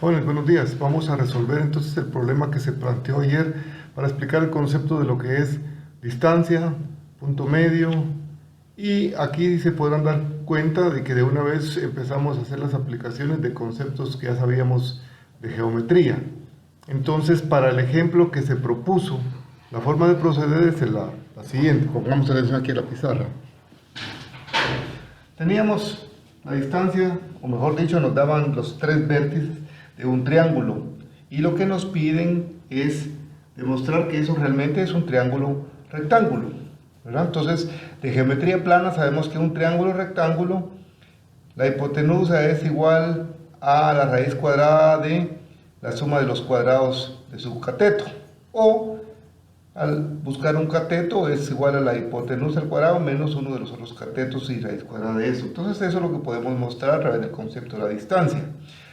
Jóvenes, buenos días. Vamos a resolver entonces el problema que se planteó ayer para explicar el concepto de lo que es distancia, punto medio, y aquí se podrán dar cuenta de que de una vez empezamos a hacer las aplicaciones de conceptos que ya sabíamos de geometría. Entonces, para el ejemplo que se propuso, la forma de proceder es la siguiente. Pongamos atención aquí a la pizarra. Teníamos la distancia, o mejor dicho, nos daban los tres vértices de un triángulo, y lo que nos piden es demostrar que eso realmente es un triángulo rectángulo, ¿verdad? Entonces, de geometría plana sabemos que un triángulo rectángulo, la hipotenusa es igual a la raíz cuadrada de la suma de los cuadrados de su cateto, o al buscar un cateto es igual a la hipotenusa al cuadrado menos uno de los otros catetos y raíz cuadrada de eso. Entonces eso es lo que podemos mostrar a través del concepto de la distancia.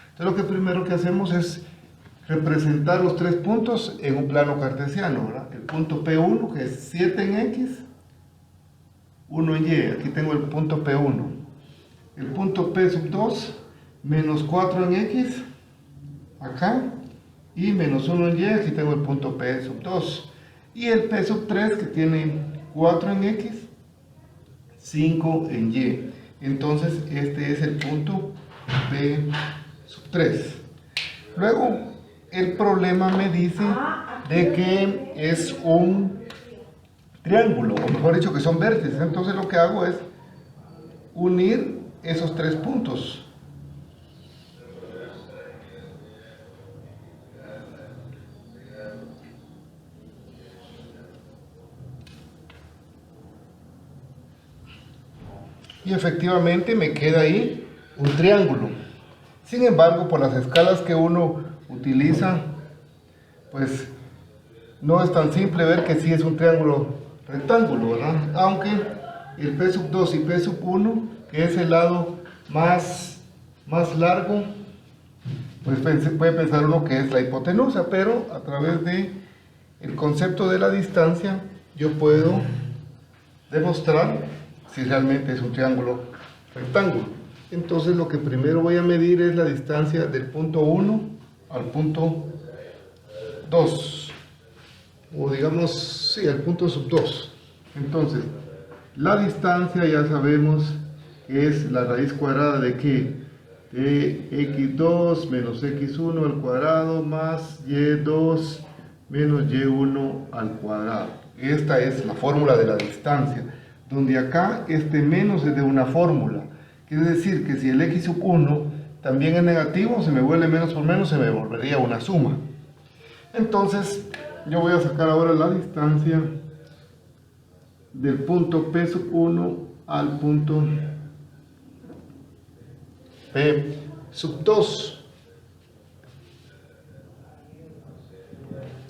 Entonces lo que primero que hacemos es representar los tres puntos en un plano cartesiano, ¿verdad? El punto P1, que es 7 en X, 1 en Y. Aquí tengo el punto P1. El punto P2, menos 4 en X, acá, y menos 1 en Y. Aquí tengo el punto P2. Y el P3, que tiene 4 en X, 5 en Y. Entonces este es el punto P3. Luego el problema me dice de que es un triángulo, o mejor dicho que son vértices. Entonces lo que hago es unir esos tres puntos. Y efectivamente me queda ahí un triángulo. Sin embargo, por las escalas que uno utiliza, pues no es tan simple ver que sí es un triángulo rectángulo, ¿verdad? Aunque el P2 y P1, que es el lado más largo, pues puede pensar uno que es la hipotenusa, pero a través de el concepto de la distancia yo puedo demostrar si realmente es un triángulo rectángulo. Entonces lo que primero voy a medir es la distancia del punto 1 al punto 2, o digamos, sí, al punto sub 2. Entonces, la distancia ya sabemos que es la raíz cuadrada de ¿qué? De x2 menos x1 al cuadrado más y2 menos y1 al cuadrado. Esta es la fórmula de la distancia, donde acá este menos es de una fórmula. Quiere decir que si el x sub 1 también es negativo, se me vuelve menos por menos, se me volvería una suma. Entonces, yo voy a sacar ahora la distancia del punto P sub 1 al punto P sub 2.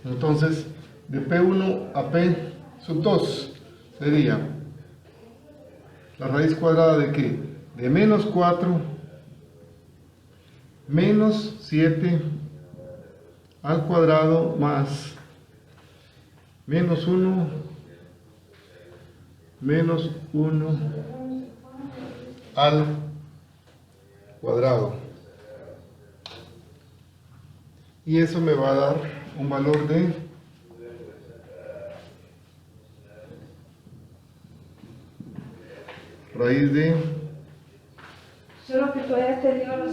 Entonces, de P1 a P sub 2 sería la raíz cuadrada de ¿qué? De menos 4 menos 7 al cuadrado más menos 1 menos 1 al cuadrado. Y eso me va a dar un valor de raíz de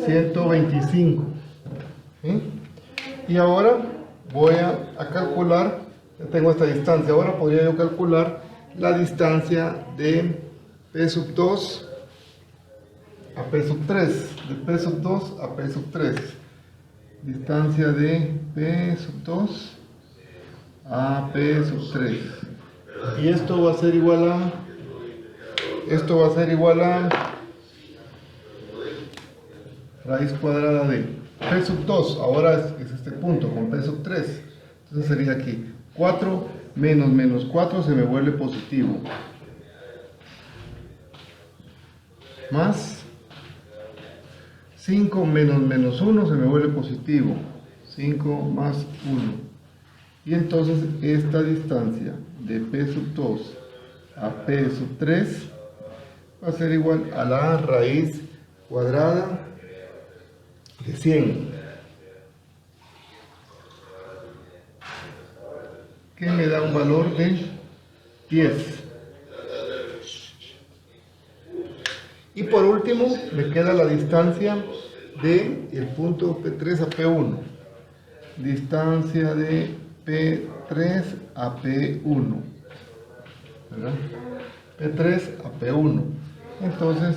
125. ¿Sí? Y ahora voy a calcular, ya tengo esta distancia, ahora podría yo calcular la distancia de P sub 2 a P sub 3, de P sub 2 a P sub 3. Distancia de P sub 2 a P sub 3. Y esto va a ser igual a raíz cuadrada de P sub 2, ahora es este punto con P sub 3. Entonces sería aquí 4 menos menos 4 se me vuelve positivo, más 5 menos menos 1 se me vuelve positivo, 5 más 1. Y entonces esta distancia de P sub 2 a P sub 3 va a ser igual a la raíz cuadrada de 100. que me da un valor de 10. Y por último, me queda la distancia del punto P3 a P1. Distancia de P3 a P1. ¿Verdad? P3 a P1. Entonces,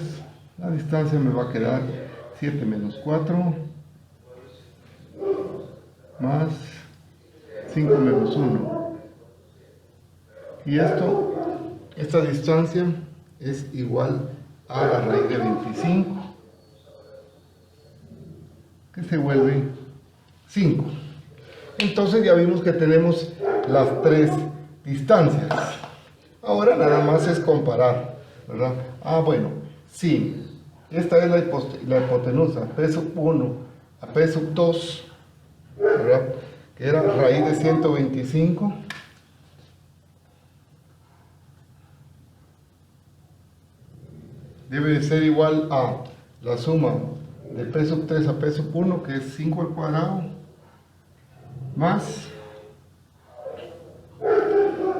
la distancia me va a quedar 7 menos 4 más 5 menos 1. Y esta distancia es igual a la raíz de 25, que se vuelve 5. Entonces ya vimos que tenemos las tres distancias. Ahora nada más es comparar, ¿verdad? Bueno, sí, esta es la hipotenusa, P sub 1 a P sub 2, ¿verdad? Que era raíz de 125. Debe de ser igual a la suma de P sub 3 a P sub 1, que es 5 al cuadrado, más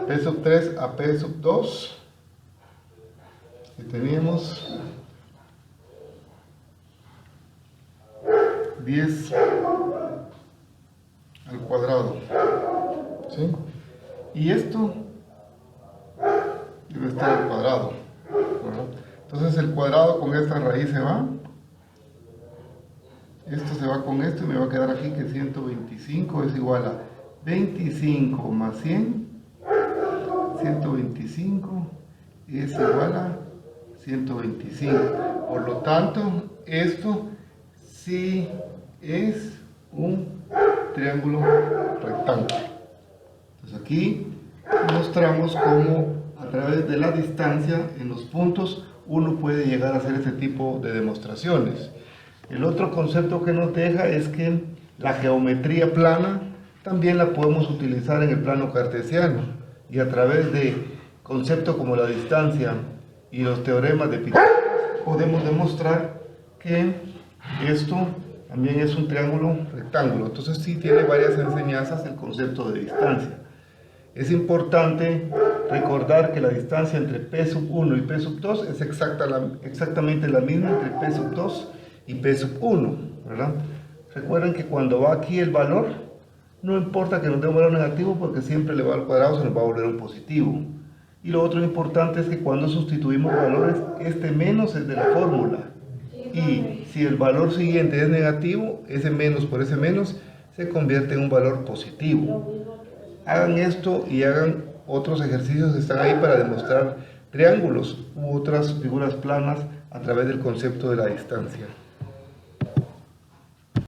P sub 3 a P sub 2, que teníamos 10 al cuadrado, ¿sí? Y esto debe estar al cuadrado, ¿verdad? Entonces el cuadrado con esta raíz se va, esto se va con esto y me va a quedar aquí que 125 es igual a 25 más 100, 125 es igual a 125. Por lo tanto, esto sí es un triángulo rectángulo. Entonces aquí mostramos cómo a través de la distancia en los puntos uno puede llegar a hacer este tipo de demostraciones. El otro concepto que nos deja es que la geometría plana también la podemos utilizar en el plano cartesiano, y a través de conceptos como la distancia y los teoremas de Pitágoras podemos demostrar que esto también es un triángulo rectángulo. Entonces sí tiene varias enseñanzas el concepto de distancia. Es importante recordar que la distancia entre P sub 1 y P sub 2 es exactamente la misma entre P sub 2 y P sub 1, ¿verdad? Recuerden que cuando va aquí el valor, no importa que nos dé un valor negativo, porque siempre le va al cuadrado, se nos va a volver un positivo. Y lo otro importante es que cuando sustituimos valores, este menos es de la fórmula. Y si el valor siguiente es negativo, ese menos por ese menos se convierte en un valor positivo. Hagan esto y hagan otros ejercicios que están ahí para demostrar triángulos u otras figuras planas a través del concepto de la distancia.